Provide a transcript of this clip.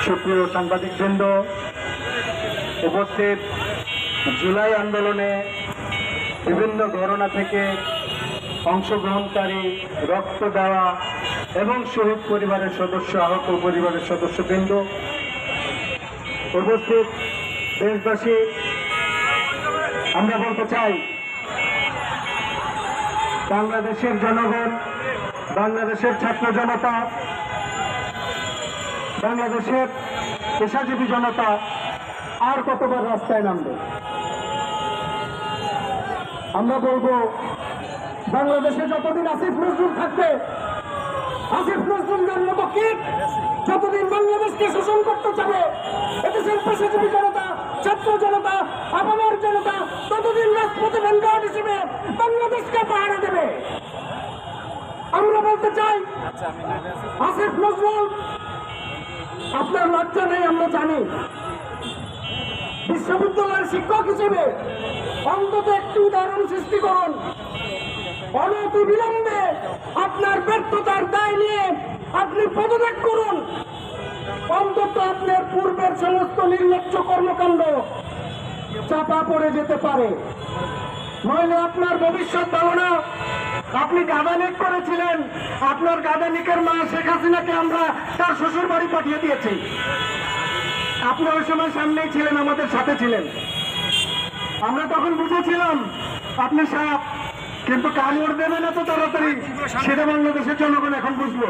সুপ্রিয় সাংবাদিকবৃন্দ, উপস্থিত জুলাই আন্দোলনে বিভিন্ন ঘটনা থেকে অংশগ্রহণকারী, রক্ত দেওয়া এবং শহীদ পরিবারের সদস্য, আহত পরিবারের সদস্যবৃন্দ, উপস্থিত দেশবাসী, আমরা বলতে চাই বাংলাদেশের জনগণ, বাংলাদেশের ছাত্র জনতা, বাংলাদেশের পেশাজীবী জনতা আর কতবার রাস্তায় নামবে? আমরা বলবো, বাংলাদেশে যতদিন আসিফ নজরুল থাকবে, আসিফ নজরুলের মতো কীট যতদিন বাংলাদেশকে শোষণ করতে চাবে, এদেশের পেশাজীবী জনতা, ছাত্র জনতা, আপামর জনতা ততদিন রাজপথে ভ্যানগার্ড হিসেবে বাংলাদেশকে পাহারা দেবে। আমরা বলতে চাই, আসিফ নজরুল, আপনার লজ্জা নেই আমরা জানি। বিশ্ববিদ্যালয়ের শিক্ষক হিসেবে অন্তত একটি উদাহরণ সৃষ্টি করুন। অনতি বিলম্বে আপনার ব্যর্থতার দায় নিয়ে আপনি পদত্যাগ করুন। অন্তত আপনার পূর্বের সমস্ত নির্লজ্জ কর্মকাণ্ড চাপা পড়ে যেতে পারে, নইলে আপনার ভবিষ্যৎ ভালো না। আপনি গাদানিক করেছিলেন, আপনার গাদানিকের মা শেখ হাসিনাকে আমরা তার শ্বশুর বাড়ি পাঠিয়ে দিয়েছি। আপনি ওই সময় সামনেই ছিলেন, আমাদের সাথে ছিলেন। আমরা তখন বুঝেছিলাম আপনি সাপ, কিন্তু কামড় দেবে না তো তাড়াতাড়ি, সেটা বাংলাদেশের জনগণ এখন বুঝলো।